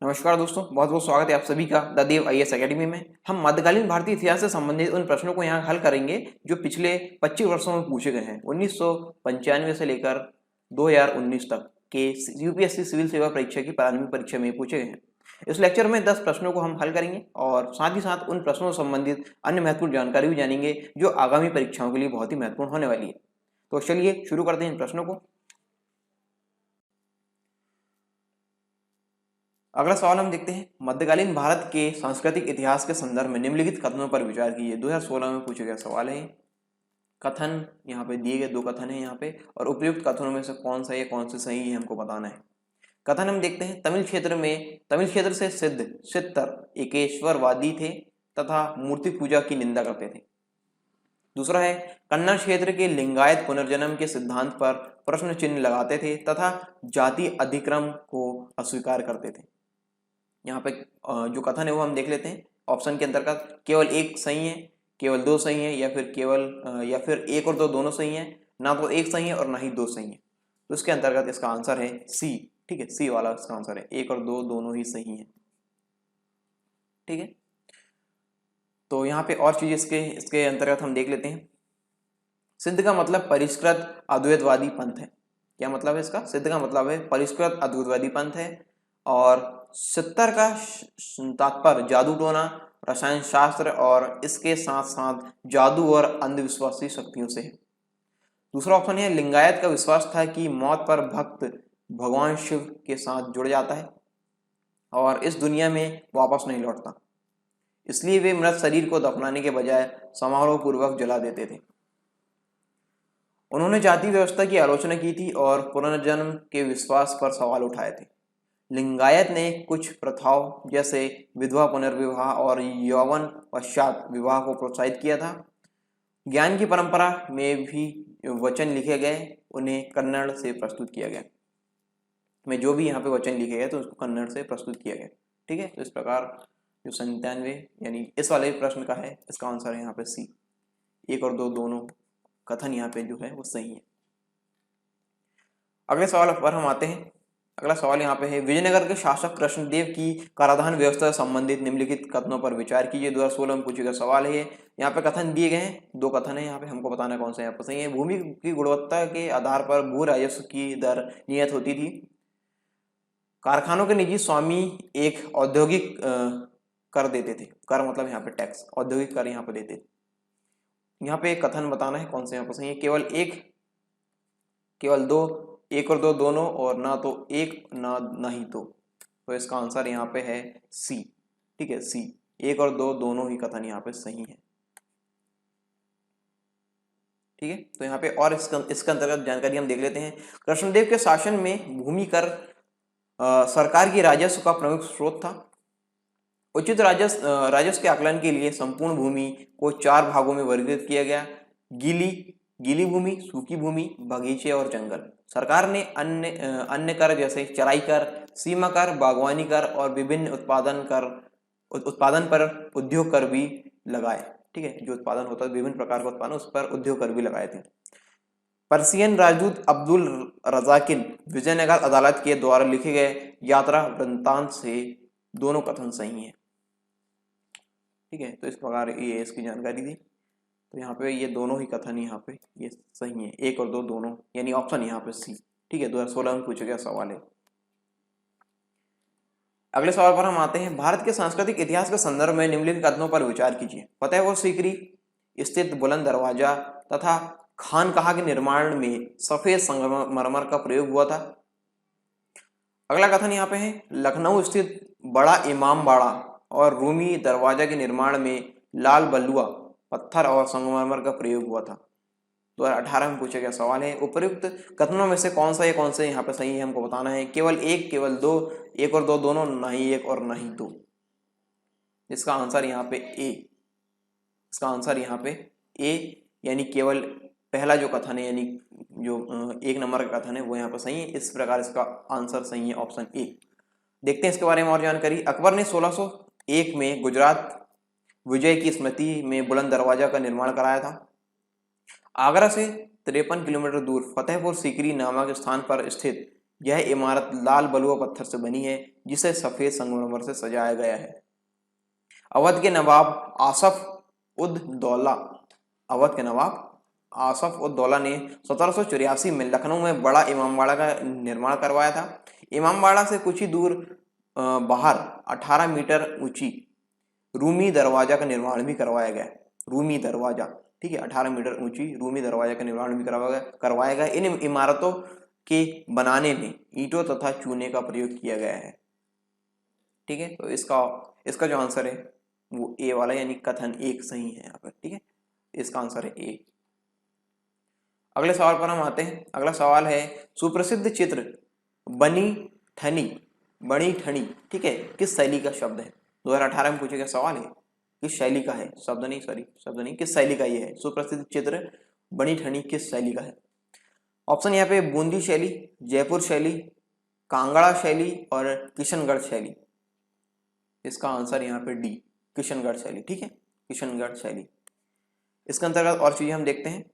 नमस्कार दोस्तों, बहुत बहुत स्वागत है आप सभी का द देव आईएएस एकेडमी में। हम मध्यकालीन भारतीय इतिहास से संबंधित उन प्रश्नों को यहाँ हल करेंगे जो पिछले 25 वर्षों में पूछे गए हैं। 1995 से लेकर 2019 तक के यूपीएससी सिविल सेवा परीक्षा की प्रारंभिक परीक्षा में पूछे गए हैं। इस लेक्चर में 10 प्रश्नों को हम हल करेंगे और साथ ही साथ उन प्रश्नों से संबंधित अन्य महत्वपूर्ण जानकारी भी जानेंगे जो आगामी परीक्षाओं के लिए बहुत ही महत्वपूर्ण होने वाली है। तो चलिए शुरू करते हैं इन प्रश्नों को। अगला सवाल हम देखते हैं, मध्यकालीन भारत के सांस्कृतिक इतिहास के संदर्भ में निम्नलिखित कथनों पर विचार कीजिए। 2016 में पूछा गया सवाल है। कथन यहाँ पे दिए गए 2 कथन है यहाँ पे, और उपयुक्त कथनों में से कौन सा या कौन से सही है हमको बताना है। कथन हम देखते हैं, तमिल क्षेत्र से सिद्ध चित्तर एकेश्वरवादी थे तथा मूर्ति पूजा की निंदा करते थे। दूसरा है, कन्नड़ क्षेत्र के लिंगायत पुनर्जन्म के सिद्धांत पर प्रश्न चिन्ह लगाते थे तथा जाति अधिक्रम को अस्वीकार करते थे। यहाँ पे जो कथन है वो हम देख लेते हैं। ऑप्शन के अंतर्गत केवल एक सही है, केवल 2 सही है, या फिर 1 और 2 दोनों सही है, ना तो 1 सही है और ना ही 2 सही है। तो इसके अंतर्गत इसका आंसर है सी। ठीक है, सी वाला इसका आंसर है। 1 और 2 दोनों ही सही है। ठीक है, तो यहाँ पे और चीज इसके अंतर्गत हम देख लेते हैं। सिद्ध का मतलब परिष्कृत अद्वैतवादी पंथ है। क्या मतलब है इसका? सिद्ध का मतलब है परिष्कृत अद्वैतवादी पंथ है। और 70 का तात्पर्य जादू टोना, रसायन शास्त्र और इसके साथ साथ जादू और अंधविश्वासी शक्तियों से है। दूसरा ऑप्शन है, लिंगायत का विश्वास था कि मौत पर भक्त भगवान शिव के साथ जुड़ जाता है और इस दुनिया में वापस नहीं लौटता, इसलिए वे मृत शरीर को दफनाने के बजाय समारोह पूर्वक जला देते थे। उन्होंने जाति व्यवस्था की आलोचना की थी और पुनर्जन्म के विश्वास पर सवाल उठाए थे। लिंगायत ने कुछ प्रथाओं जैसे विधवा पुनर्विवाह और यौवन पश्चात विवाह को प्रोत्साहित किया था। ज्ञान की परंपरा में भी वचन लिखे गए, उन्हें कन्नड़ से प्रस्तुत किया गया। में जो भी यहाँ पे वचन लिखे गए तो उसको कन्नड़ से प्रस्तुत किया गया। ठीक है, तो इस प्रकार जो 97 यानी इस वाले प्रश्न का है, इसका आंसर है यहाँ पे सी। 1 और 2 दोनों कथन यहाँ पे जो है वो सही है। अगले सवाल पर हम आते हैं। अगला सवाल यहाँ पे है, विजयनगर के शासक कृष्णदेव की कराधान व्यवस्था से संबंधित निम्नलिखित कथनों पर विचार कीजिए। 2016 में पूछे गया सवाल है। यहाँ पे कथन दिए गए हैं, 2 कथन है यहाँ पे, हमको बताना कौन सा यहाँ पर सही है। भूमि की गुणवत्ता के आधार पर भू राजस्व की दर नियत होती थी। कारखानों के निजी स्वामी एक औद्योगिक कर देते थे। कर मतलब यहाँ पे टैक्स, औद्योगिक कर यहाँ पे देते थे। यहाँ पे एक कथन बताना है कौन सा यहाँ पर सही है। केवल 2, 1 और 2 दोनों, और ना तो 1 ना ही 2। तो इसका आंसर यहाँ पे है सी। ठीक है, सी। 1 और 2 दोनों ही कथन यहाँ पे सही है। ठीक है, तो यहाँ पे और इसके अंतर्गत जानकारी हम देख लेते हैं। कृष्णदेव के शासन में भूमि कर सरकार की राजस्व का प्रमुख स्रोत था। उचित राजस्व के आकलन के लिए संपूर्ण भूमि को 4 भागों में वर्गीकृत किया गया। गीली भूमि, सूखी भूमि, बगीचे और जंगल। सरकार ने अन्य कर जैसे चराई कर, सीमा कर, बागवानी कर और विभिन्न उत्पादन पर उद्योग कर भी लगाए। ठीक है, जो उत्पादन होता है विभिन्न प्रकार का उत्पादन, उस पर उद्योग कर भी लगाए थे। पर्सियन राजदूत अब्दुल रजाकिन विजयनगर अदालत के द्वारा लिखे गए यात्रा वृत्तांत से दोनों कथन सही हैं। ठीक है, तो इस प्रकार ये इसकी जानकारी थी। तो यहाँ पे ये दोनों ही कथन यहाँ पे ये सही है। 1 और 2 दोनों, यानी ऑप्शन यहाँ पे सी। ठीक है, 2016 में पूछा गया सवाल है। अगले सवाल पर हम आते हैं। भारत के सांस्कृतिक इतिहास के संदर्भ में निम्नलिखित कथनों पर विचार कीजिए। फतेहपुर सीकरी स्थित बुलंद दरवाजा तथा खानकाह के निर्माण में सफेद संगमरमर का प्रयोग हुआ था। अगला कथन यहाँ पे है, लखनऊ स्थित बड़ा इमाम बाड़ा और रूमी दरवाजा के निर्माण में लाल बलुआ पत्थर और संगमरमर का प्रयोग हुआ था। 2018 में पूछा गया सवाल है। उपर्युक्त कथनों में से कौन से यहाँ पे सही है हमको बताना है। केवल 1, केवल 2, 1 और 2 दोनों, ना ही 1 और ना ही 2। इसका आंसर यहाँ पे ए। इसका आंसर यहाँ पे ए, यानी केवल पहला जो कथन है, यानी जो 1 नंबर का कथन है वो यहाँ पर सही है। इस प्रकार इसका आंसर सही है, ऑप्शन ए। देखते हैं इसके बारे में और जानकारी। अकबर ने 1601 में गुजरात विजय की स्मृति में बुलंद दरवाजा का निर्माण कराया था। आगरा से 53 किलोमीटर दूर फतेहपुर सीकरी नामक स्थान पर स्थित यह इमारत लाल बलुआ पत्थर से बनी है जिसे सफेद संगमरमर से सजाया गया है। अवध के नवाब आसफ उद दौला अवध के नवाब आसफ उद दौला ने 1784 में लखनऊ में बड़ा इमामबाड़ा का निर्माण करवाया था। इमामबाड़ा से कुछ ही दूर बाहर 18 मीटर ऊंची रूमी दरवाजा का निर्माण भी करवाया गया। रूमी दरवाजा, ठीक है, 18 मीटर ऊंची रूमी दरवाजा का निर्माण भी करवाया गया। इन इमारतों के बनाने में ईंटों तथा चूने का प्रयोग किया गया है। ठीक है, तो इसका जो आंसर है वो ए वाला यानी कथन एक सही है यहाँ पर। ठीक है, इसका आंसर है ए। अगले सवाल पर हम आते हैं। अगला सवाल है सुप्रसिद्ध चित्र बनी ठनी, ठीक है, किस शैली का शब्द है? 2018 में पूछे गया सवाल है, किस शैली का है? शब्द नहीं, किस शैली का ये है? सुप्रसिद्ध चित्र बनी ठनी किस शैली का है? ऑप्शन यहाँ पे बूंदी शैली, जयपुर शैली, कांगड़ा शैली और किशनगढ़ शैली। इसका आंसर यहाँ पे डी, किशनगढ़ शैली। ठीक है, किशनगढ़ शैली। इसके अंतर्गत और चीजें हम देखते हैं।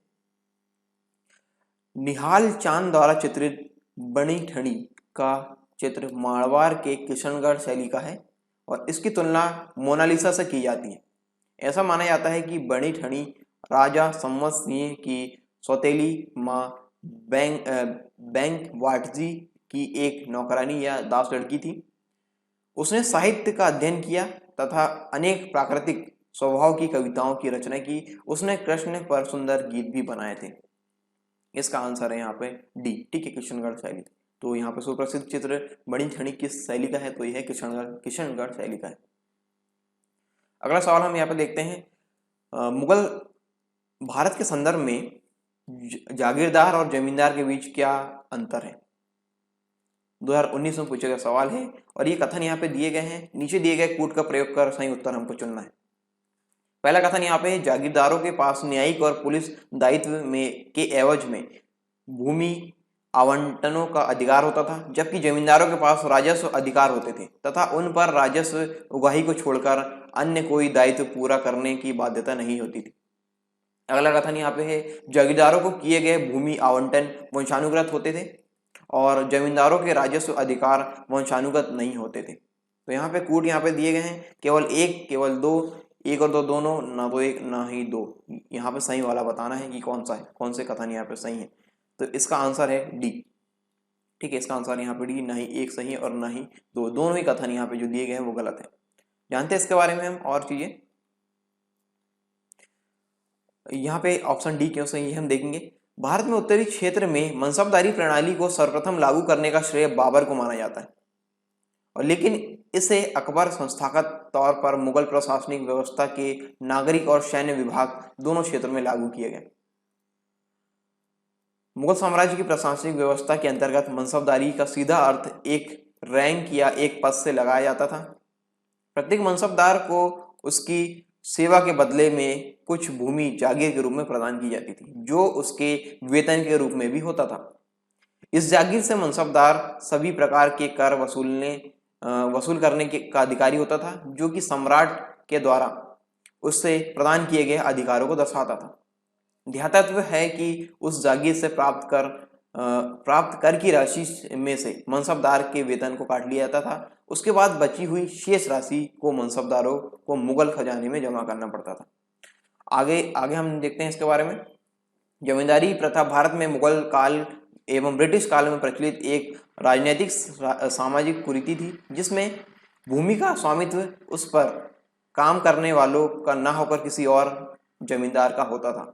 निहाल चांद द्वारा चित्रित बनी ठनी का चित्र मारवाड़ के किशनगढ़ शैली का है और इसकी तुलना मोनालिसा से की जाती है। ऐसा माना जाता है कि बनी ठनी राजा सम्मत सिंह की सौतेली माँ बैंक वाटजी की एक नौकरानी या दास लड़की थी। उसने साहित्य का अध्ययन किया तथा अनेक प्राकृतिक स्वभाव की कविताओं की रचना की। उसने कृष्ण पर सुंदर गीत भी बनाए थे। इसका आंसर है यहाँ पे डी, ठीक है, किशनगढ़ शैली। तो यहाँ पे सुप्रसिद्ध चित्र बनी ठनी किस शैली का है? तो यह है किशनगढ़ शैली का है। अगला सवाल हम यहाँ पे देखते हैं। मुगल भारत के संदर्भ में जागीरदार और जमींदार के बीच क्या अंतर है? 2019 में पूछा गया सवाल है और ये कथन यहाँ पे दिए गए हैं। नीचे दिए गए कूट का प्रयोग कर सही उत्तर हमको चुनना है। पहला कथन यहाँ पे, जागीरदारों के पास न्यायिक और पुलिस दायित्व में के एवज में भूमि आवंटनों का अधिकार होता था, जबकि जमींदारों के पास राजस्व अधिकार होते थे तथा उन पर राजस्व उगाही को छोड़कर अन्य कोई दायित्व पूरा करने की बाध्यता नहीं होती थी। अगला कथन यहाँ पे है, जागीरदारों को किए गए भूमि आवंटन वंशानुगत होते थे और जमींदारों के राजस्व अधिकार वंशानुगत नहीं होते थे। तो यहाँ पे कूट यहाँ पे दिए गए हैं, केवल एक, केवल दो, एक और दो दोनों, ना तो एक ना ही दो। यहाँ पे सही वाला बताना है कि कौन सा है, कौन से कथन यहाँ पे सही है। तो इसका आंसर है डी, ठीक है, इसका आंसर यहाँ पे डी, ना ही एक सही है और ना ही दो, दोनों ही कथन यहाँ पे जो दिए गए हैं वो गलत है। जानते हैं इसके बारे में हम और चीजें। यहाँ पे ऑप्शन डी क्यों सही है हम देखेंगे। भारत में उत्तरी क्षेत्र में मनसबदारी प्रणाली को सर्वप्रथम लागू करने का श्रेय बाबर को माना जाता है और लेकिन इसे अकबर संस्थागत तौर पर मुगल प्रशासनिक व्यवस्था के नागरिक और सैन्य विभाग दोनों क्षेत्रों में लागू किए गए। मुगल साम्राज्य की प्रशासनिक व्यवस्था के अंतर्गत मनसबदारी का सीधा अर्थ एक रैंक या एक पद से लगाया जाता था। प्रत्येक मनसबदार को उसकी सेवा के बदले में कुछ भूमि जागीर के रूप में प्रदान की जाती थी, जो उसके वेतन के रूप में भी होता था। इस जागीर से मनसबदार सभी प्रकार के कर वसूल करने का अधिकारी होता था, जो कि सम्राट के द्वारा उससे प्रदान किए गए अधिकारों को दर्शाता था। ध्यातव्य है कि उस जागीर से प्राप्त कर की राशि में से मनसबदार के वेतन को काट लिया जाता था। उसके बाद बची हुई शेष राशि को मनसबदारों को मुगल खजाने में जमा करना पड़ता था। आगे हम देखते हैं इसके बारे में। जमींदारी प्रथा भारत में मुगल काल एवं ब्रिटिश काल में प्रचलित एक राजनीतिक सामाजिक कुरीति थी, जिसमें भूमि का स्वामित्व उस पर काम करने वालों का न होकर किसी और जमींदार का होता था,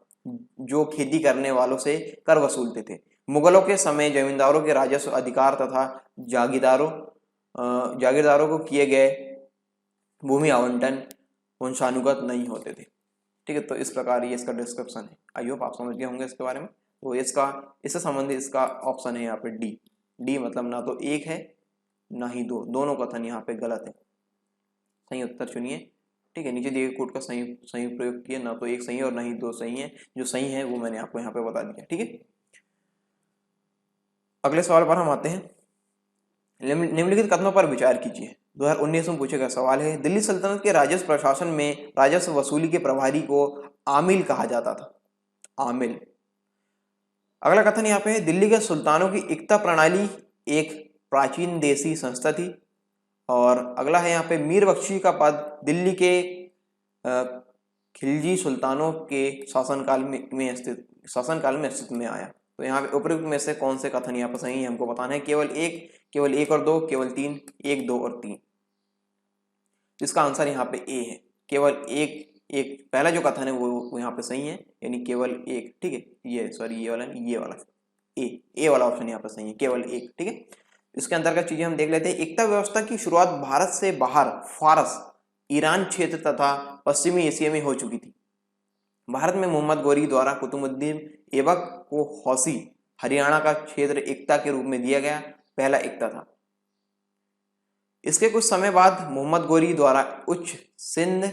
जो खेती करने वालों से कर वसूलते थे। मुगलों के समय जमींदारों के राजस्व अधिकार तथा जागीरदारों को किए गए भूमि आवंटन वंशानुगत नहीं होते थे। ठीक है, तो इस प्रकार ये इसका डिस्क्रिप्शन है। आई होप आप समझ गए होंगे इसके बारे में। तो इससे संबंधित इसका ऑप्शन है यहाँ पे डी, मतलब ना तो एक है ना ही दो, दोनों कथन यहाँ पे गलत है। सही उत्तर चुनिए। ठीक है, नीचे दिए गए कोड का सही प्रयोग किए, ना तो एक सही है और ना ही दो सही है। जो सही है वो मैंने आपको यहाँ पे बता दिया। ठीक है, अगले सवाल पर हम आते हैं। निम्नलिखित कथनों पर विचार कीजिए। 2019 में पूछे गया सवाल है, दिल्ली सल्तनत के राजस्व प्रशासन में राजस्व वसूली के प्रभारी को आमिल कहा जाता था। आमिल। अगला कथन यहाँ पे है, दिल्ली के सुल्तानों की इक्ता प्रणाली एक प्राचीन देसी संस्था थी। और अगला है यहाँ पे मीर बख्शी का पद दिल्ली के खिलजी सुल्तानों के शासनकाल में अस्तित्व में आया। तो यहाँ पे उपयुक्त में से कौन से कथन यहाँ पर सही है हमको बताना है। केवल एक और दो, केवल तीन, एक, दो और तीन। इसका आंसर यहाँ पे ए है। केवल एक पहला जो कथन है वो यहाँ पे सही है, यानी केवल एक। ठीक है, ये सॉरी ये वाला ए वाला ऑप्शन यहाँ पे सही है, केवल एक। ठीक है, इसके अंतर्गत चीजें हम देख लेते हैं। एकता व्यवस्था की शुरुआत भारत से बाहर फारस, ईरान क्षेत्र तथा पश्चिमी एशिया में हो चुकी थी। भारत में मोहम्मद गौरी द्वारा कुतुबुद्दीन ऐबक को हौसी, हरियाणा का क्षेत्र एकता के रूप में दिया गया, पहला एकता था। इसके कुछ समय बाद मोहम्मद गौरी द्वारा उच्च सिंध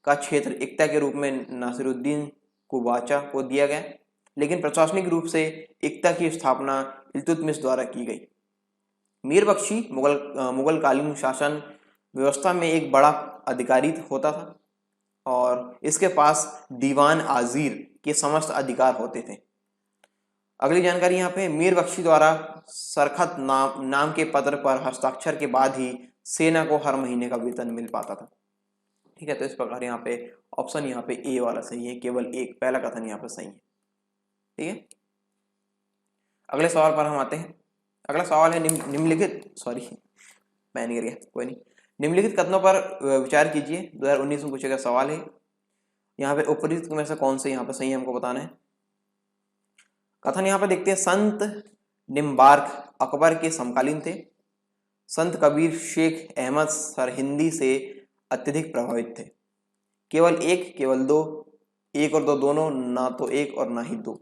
का क्षेत्र एकता के रूप में नासिरुद्दीन कुबाचा को दिया गया, लेकिन प्रशासनिक रूप से एकता की स्थापना इल्तुतमिश द्वारा की गई। मीर बख्शी मुगल कालीन शासन व्यवस्था में एक बड़ा अधिकारी होता था और इसके पास दीवान आजीर के समस्त अधिकार होते थे। अगली जानकारी यहाँ पे, मीर बख्शी द्वारा सरखत नाम के पत्र पर हस्ताक्षर के बाद ही सेना को हर महीने का वेतन मिल पाता था। ठीक है, तो इस प्रकार यहाँ पे ऑप्शन यहाँ पे ए वाला सही है, केवल एक, पहला कथन यहाँ पे सही है। ठीक है, अगले सवाल पर हम आते हैं। अगला सवाल है निम्नलिखित निम्नलिखित कथनों पर विचार कीजिए। 2019 में पूछे गया सवाल है। यहाँ पे उपयुक्त में से कौन से यहाँ पे सही है हमको बताना है। कथन यहाँ पे देखते हैं, संत निम्बार्क अकबर के समकालीन थे। संत कबीर शेख अहमद सरहिंदी से अत्यधिक प्रभावित थे। केवल एक, केवल दो, एक और दो दोनों, ना तो एक और ना ही दो।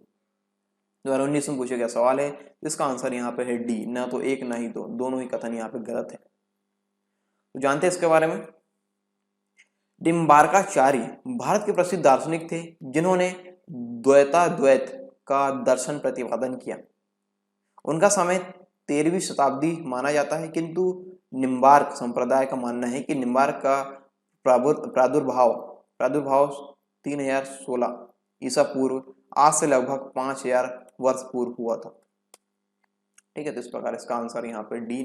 2019 में पूछा गया सवाल है। इसका आंसर यहाँ पे है डी, ना तो एक ना ही दो, दोनों ही कथन यहाँ पे गलत है। तो जानते हैं इसके बारे में। निम्बार्काचार्य भारत के प्रसिद्ध दार्शनिक थे जिन्होंने द्वैताद्वैत का दर्शन प्रतिपादन किया। उनका समय 13वीं शताब्दी माना जाता है, किंतु निम्बार्क संप्रदाय का मानना है कि निम्बार्क का प्रादुर्भाव 3016 ईसा पूर्व, आज से लगभग 5000 वर्ष पूर्व हुआ था। ठीक है, तो इस प्रकार इसका आंसर यहाँ पे डी,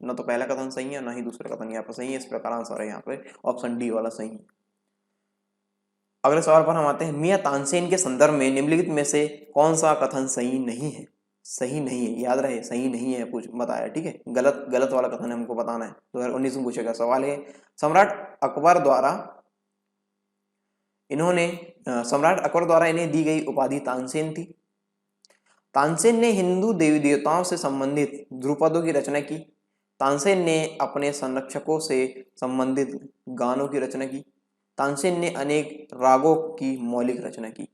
ना तो पहला कथन सही है ना ही दूसरा कथन यहाँ पर सही है। इस प्रकार आंसर है यहाँ पे ऑप्शन डी वाला सही है। अगले सवाल पर हम आते हैं। मियां तानसेन के संदर्भ में निम्नलिखित में से कौन सा कथन सही नहीं है। सही नहीं है, याद रहे, सही नहीं है पूछ बताया। ठीक है, गलत वाला कथन हमको बताना है। 2019 में पूछेगा सवाल है। सम्राट अकबर द्वारा इन्हें दी गई उपाधि तानसेन थी। तानसेन ने हिंदू देवी देवताओं से संबंधित ध्रुपदों की रचना की। तानसेन ने अपने संरक्षकों से संबंधित गानों की रचना की। तानसेन ने अनेक रागों की मौलिक रचना की।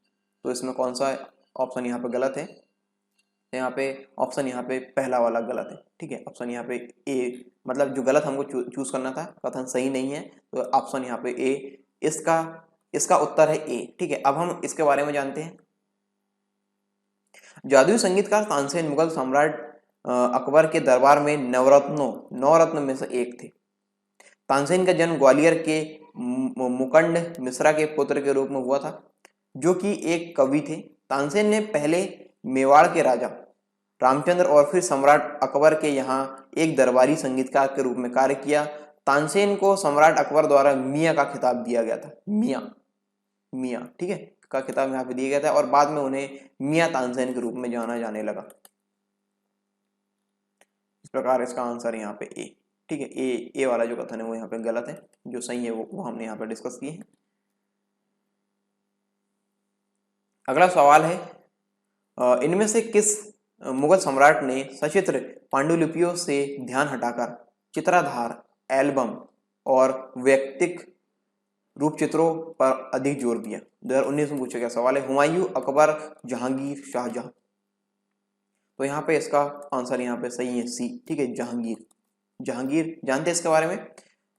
तो इसमें कौन सा ऑप्शन यहाँ पे गलत है। यहाँ पे ऑप्शन यहाँ पे पहला वाला गलत है। ठीक है, ऑप्शन यहाँ पे ए, मतलब जो गलत हमको चूज करना था, कथन सही नहीं है, तो ऑप्शन यहाँ पे ए, इसका उत्तर है ए। ठीक है, अब हम इसके बारे में जानते हैं। जादुई संगीतकार तानसेन मुगल सम्राट अकबर के दरबार में नौ रत्न में से एक थे। तानसेन का जन्म ग्वालियर के मुकंद मिश्रा के पुत्र के रूप में हुआ था, जो कि एक कवि थे। तानसेन ने पहले मेवाड़ के राजा रामचंद्र और फिर सम्राट अकबर के यहाँ एक दरबारी संगीतकार के रूप में कार्य किया। तानसेन को सम्राट अकबर द्वारा मियाँ का खिताब दिया गया था। मियाँ, ठीक है, का खिताब यहाँ पे दिया गया था और बाद में उन्हें मियाँ तानसेन के रूप में जाना जाने लगा। इस प्रकार इसका आंसर यहाँ पे ए। ठीक है, ए वाला जो कथन है वो यहाँ पे गलत है, जो सही है वो हमने यहाँ पे डिस्कस किए हैं। अगला सवाल है, इनमें से किस मुगल सम्राट ने सचित्र पांडुलिपियों से ध्यान हटाकर चित्राधार, एल्बम और वैयक्तिक रूप चित्रों पर अधिक जोर दिया। 2019 में पूछा गया सवाल है। हुमायूं, अकबर, जहांगीर, शाहजहां। तो यहाँ पे इसका आंसर यहाँ पे सही है सी। ठीक है, जहांगीर जानते हैं इसके बारे में।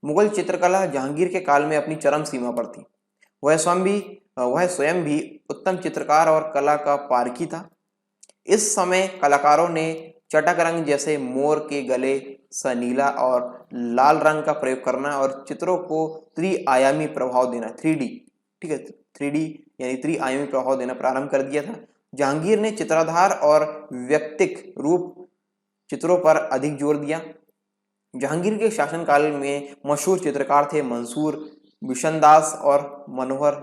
मुगल चित्रकला जहांगीर के काल में अपनी चरम सीमा पर थी। वह स्वयं भी उत्तम चित्रकार और कला का पारखी था। इस समय कलाकारों ने चटक रंग जैसे मोर के गले, सनीला और लाल रंग का प्रयोग करना और चित्रों को त्रिआयामी प्रभाव देना, 3D, ठीक है, 3D यानी त्रिआयामी प्रभाव देना प्रारंभ कर दिया था। जहांगीर ने चित्राधार और व्यक्तिक रूप चित्रों पर अधिक जोर दिया। जहांगीर के शासनकाल में मशहूर चित्रकार थे मंसूर, बिशनदास और मनोहर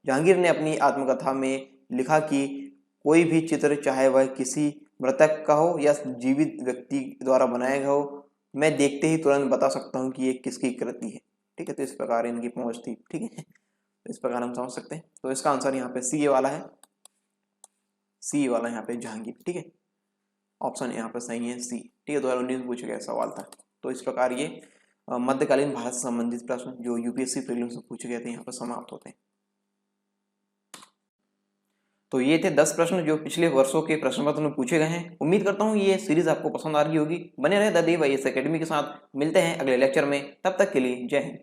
जहांगीर ने अपनी आत्मकथा में लिखा कि कोई भी चित्र, चाहे वह किसी मृतक का हो या जीवित व्यक्ति द्वारा बनाया गया हो, मैं देखते ही तुरंत बता सकता हूँ कि ये किसकी कृति है। ठीक है, तो इस प्रकार इनकी पहुंच थी। ठीक है, तो इस प्रकार हम समझ सकते हैं। तो इसका आंसर यहाँ पे सी वाला है, सी वाला यहाँ पे जहांगीर। ठीक है, ऑप्शन यहाँ पे सही है सी। ठीक है, 2019 में पूछा गया सवाल था। तो इस प्रकार ये मध्यकालीन भारत से संबंधित प्रश्न जो यूपीएससी प्रीलिम्स में पूछे गए थे यहाँ पर समाप्त होते हैं। तो ये थे 10 प्रश्न जो पिछले वर्षों के प्रश्न पत्र में पूछे गए हैं। उम्मीद करता हूँ ये सीरीज आपको पसंद आ रही होगी। बने रहे द देव आईएएस एकेडमी के साथ। मिलते हैं अगले लेक्चर में, तब तक के लिए जय हिंद।